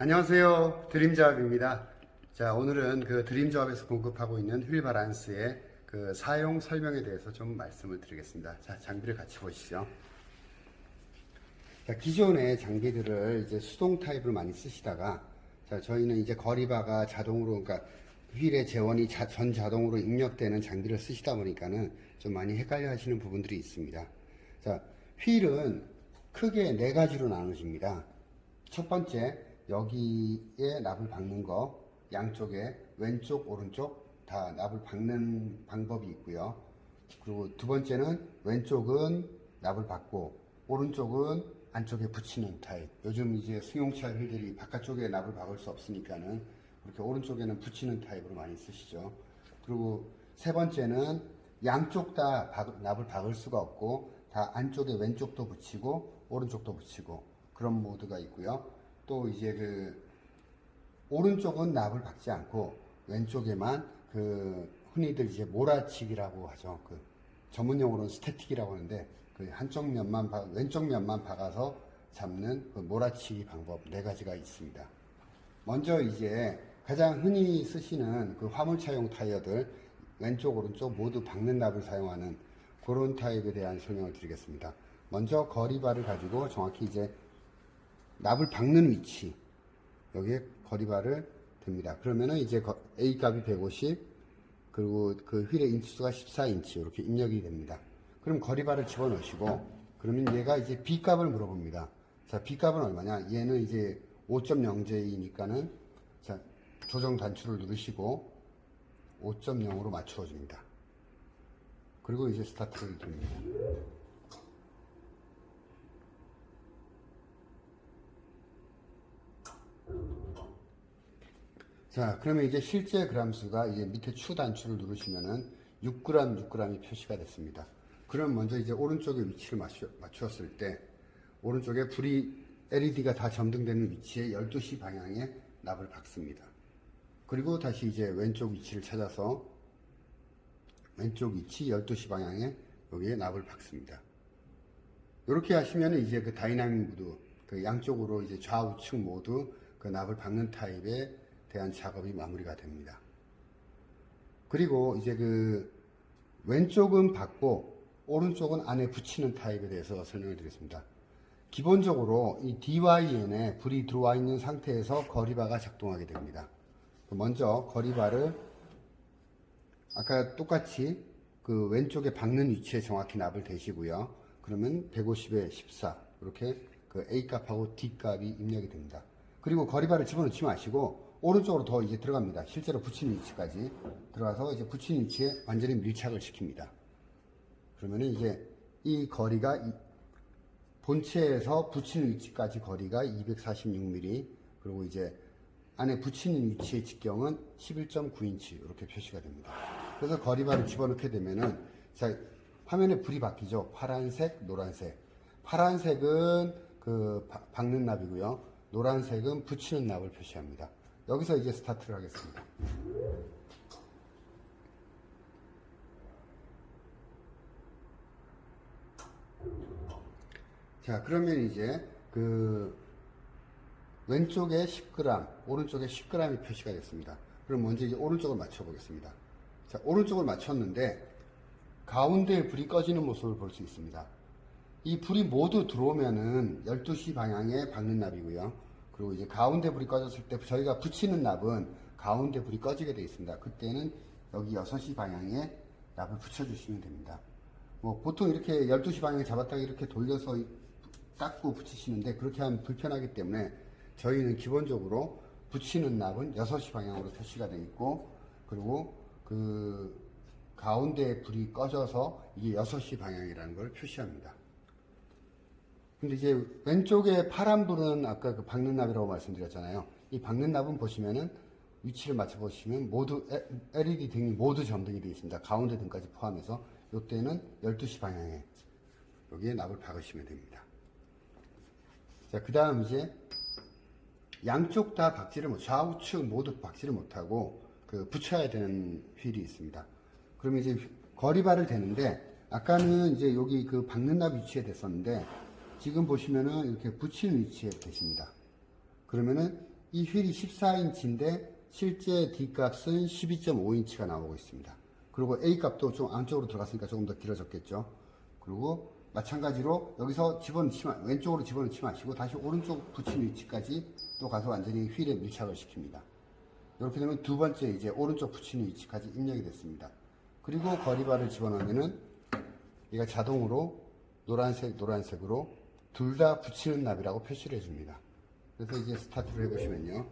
안녕하세요. 드림조합입니다. 자, 오늘은 그 드림조합에서 공급하고 있는 휠 바란스의 그 사용 설명에 대해서 좀 말씀을 드리겠습니다. 자, 장비를 같이 보시죠. 자, 기존의 장비들을 이제 수동 타입으로 많이 쓰시다가, 자, 저희는 이제 거리바가 자동으로, 그러니까 휠의 재원이 전 자동으로 입력되는 장비를 쓰시다 보니까는 좀 많이 헷갈려 하시는 부분들이 있습니다. 자, 휠은 크게 네 가지로 나누집니다. 첫 번째, 여기에 납을 박는 거, 양쪽에 왼쪽, 오른쪽 다 납을 박는 방법이 있고요. 그리고 두 번째는 왼쪽은 납을 박고 오른쪽은 안쪽에 붙이는 타입. 요즘 이제 승용차 휠들이 바깥쪽에 납을 박을 수 없으니까는 그렇게 오른쪽에는 붙이는 타입으로 많이 쓰시죠. 그리고 세 번째는 양쪽 다 납을 박을 수가 없고 다 안쪽에 왼쪽도 붙이고 오른쪽도 붙이고 그런 모드가 있고요. 또 이제 그 오른쪽은 납을 박지 않고 왼쪽에만 그 흔히들 이제 몰아치기라고 하죠. 그 전문용어로는 스태틱이라고 하는데 그 한쪽 면만 왼쪽 면만 박아서 잡는 그 몰아치기 방법 네 가지가 있습니다. 먼저 이제 가장 흔히 쓰시는 그 화물차용 타이어들 왼쪽 오른쪽 모두 박는 납을 사용하는 그런 타입에 대한 설명을 드리겠습니다. 먼저 거리바를 가지고 정확히 이제 납을 박는 위치 여기에 거리바를 댑니다. 그러면은 이제 A 값이 150 그리고 그 휠의 인치수가 14인치 이렇게 입력이 됩니다. 그럼 거리바를 집어넣으시고 그러면 얘가 이제 B 값을 물어봅니다. 자, B 값은 얼마냐? 얘는 이제 5.0J니까는 자, 조정 단추를 누르시고 5.0으로 맞추어 줍니다. 그리고 이제 스타트를 누릅니다. 자, 그러면 이제 실제 그람수가 이제 밑에 추 단추를 누르시면은 6g, 6g이 표시가 됐습니다. 그럼 먼저 이제 오른쪽에 위치를 맞추었을 때 오른쪽에 불이 LED가 다 점등되는 위치에 12시 방향에 납을 박습니다. 그리고 다시 이제 왼쪽 위치를 찾아서 왼쪽 위치 12시 방향에 여기에 납을 박습니다. 이렇게 하시면 이제 그 다이나믹 모드, 그 양쪽으로 이제 좌우측 모두 그 납을 박는 타입에 대한 작업이 마무리가 됩니다. 그리고 이제 그 왼쪽은 박고 오른쪽은 안에 붙이는 타입에 대해서 설명을 드리겠습니다. 기본적으로 이 DYN에 불이 들어와 있는 상태에서 거리바가 작동하게 됩니다. 먼저 거리바를 아까 똑같이 그 왼쪽에 박는 위치에 정확히 납을 대시고요. 그러면 150에 14 이렇게 그 A 값하고 D 값이 입력이 됩니다. 그리고 거리바를 집어넣지 마시고 오른쪽으로 더 이제 들어갑니다. 실제로 붙이는 위치까지 들어가서 이제 붙이는 위치에 완전히 밀착을 시킵니다. 그러면은 이제 이 거리가 본체에서 붙이는 위치까지 거리가 246mm 그리고 이제 안에 붙이는 위치의 직경은 11.9인치 이렇게 표시가 됩니다. 그래서 거리바를 집어넣게 되면은 자, 화면에 불이 바뀌죠. 파란색, 노란색. 파란색은 그 박는 납이고요. 노란색은 붙이는 납을 표시합니다. 여기서 이제 스타트를 하겠습니다. 자, 그러면 이제 그 왼쪽에 10g, 오른쪽에 10g이 표시가 됐습니다. 그럼 먼저 이제 오른쪽을 맞춰 보겠습니다. 자, 오른쪽을 맞췄는데 가운데 불이 꺼지는 모습을 볼 수 있습니다. 이 불이 모두 들어오면은 12시 방향에 박는 납이고요. 그리고 이제 가운데 불이 꺼졌을 때 저희가 붙이는 납은 가운데 불이 꺼지게 되어 있습니다. 그때는 여기 6시 방향에 납을 붙여주시면 됩니다. 뭐 보통 이렇게 12시 방향에 잡았다가 이렇게 돌려서 닦고 붙이시는데 그렇게 하면 불편하기 때문에 저희는 기본적으로 붙이는 납은 6시 방향으로 표시가 되어 있고 그리고 그 가운데 불이 꺼져서 이게 6시 방향이라는 걸 표시합니다. 근데 이제 왼쪽에 파란 불은 아까 그 박는 납이라고 말씀드렸잖아요. 이 박는 납은 보시면은 위치를 맞춰 보시면 모두 LED 등이 모두 점등이 되어 있습니다. 가운데 등까지 포함해서 이때는 12시 방향에 여기에 납을 박으시면 됩니다. 자, 그 다음 이제 양쪽 다 박지를 좌우측 모두 박지를 못하고 그 붙여야 되는 휠이 있습니다. 그러면 이제 거리바를 대는데 아까는 이제 여기 그 박는 납 위치에 됐었는데 지금 보시면은 이렇게 붙이는 위치에 계십니다. 그러면은 이 휠이 14인치인데 실제 D값은 12.5인치가 나오고 있습니다. 그리고 A값도 좀 안쪽으로 들어갔으니까 조금 더 길어졌겠죠. 그리고 마찬가지로 여기서 왼쪽으로 집어넣지 마시고 다시 오른쪽 붙인 위치까지 또 가서 완전히 휠에 밀착을 시킵니다. 이렇게 되면 두 번째 이제 오른쪽 붙이는 위치까지 입력이 됐습니다. 그리고 거리바를 집어넣으면은 얘가 자동으로 노란색으로 둘 다 붙이는 납이라고 표시를 해줍니다. 그래서 이제 스타트를 해보시면요.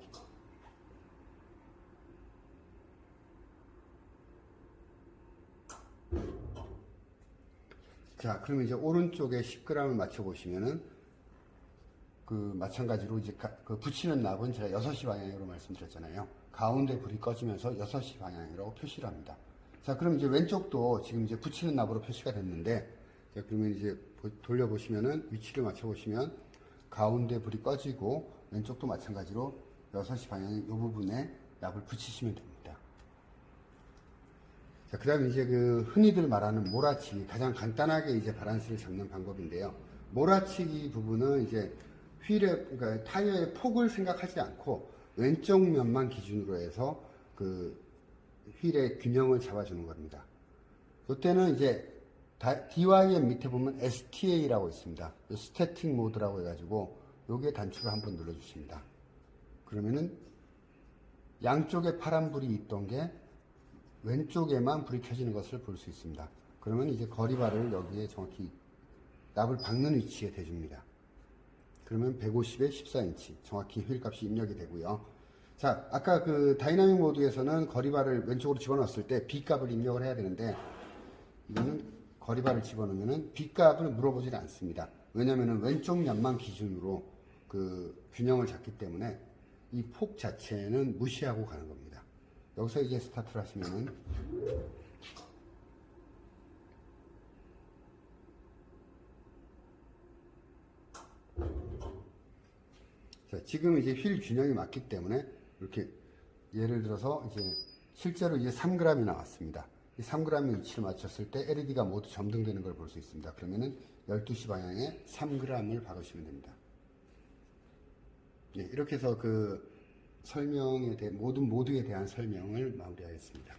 자, 그러면 이제 오른쪽에 10g을 맞춰보시면은 마찬가지로 이제 붙이는 납은 제가 6시 방향으로 말씀드렸잖아요. 가운데 불이 꺼지면서 6시 방향이라고 표시를 합니다. 자, 그럼 이제 왼쪽도 지금 이제 붙이는 납으로 표시가 됐는데, 자, 그러면 이제 돌려보시면은 위치를 맞춰보시면 가운데 불이 꺼지고 왼쪽도 마찬가지로 6시 방향 이 부분에 납을 붙이시면 됩니다. 자, 그 다음에 이제 흔히들 말하는 몰아치기, 가장 간단하게 이제 바란스를 잡는 방법인데요. 몰아치기 부분은 이제 그러니까 타이어의 폭을 생각하지 않고 왼쪽 면만 기준으로 해서 휠의 균형을 잡아주는 겁니다. 이때는 이제 DYM 밑에 보면 STA라고 있습니다. 스태틱 모드라고 해가지고 요게 단추를 한번 눌러주십니다. 그러면은 양쪽에 파란 불이 있던 게 왼쪽에만 불이 켜지는 것을 볼 수 있습니다. 그러면 이제 거리바를 여기에 정확히 납을 박는 위치에 대줍니다. 그러면 150에 14인치 정확히 휠 값이 입력이 되고요. 자, 아까 다이나믹 모드에서는 거리바를 왼쪽으로 집어넣었을 때 B 값을 입력을 해야 되는데 이거는 거리바를 집어넣으면 B 값을 물어보질 않습니다. 왜냐면은 왼쪽 면만 기준으로 균형을 잡기 때문에 이 폭 자체는 무시하고 가는 겁니다. 여기서 이제 스타트를 하시면은 자, 지금 이제 휠 균형이 맞기 때문에 이렇게 예를 들어서 이제 실제로 이제 3g이 나왔습니다. 이 3g의 위치를 맞췄을 때 LED가 모두 점등되는 걸 볼 수 있습니다. 그러면은 12시 방향에 3g을 박으시면 됩니다. 예, 이렇게 해서 모든 모드에 대한 설명을 마무리하겠습니다.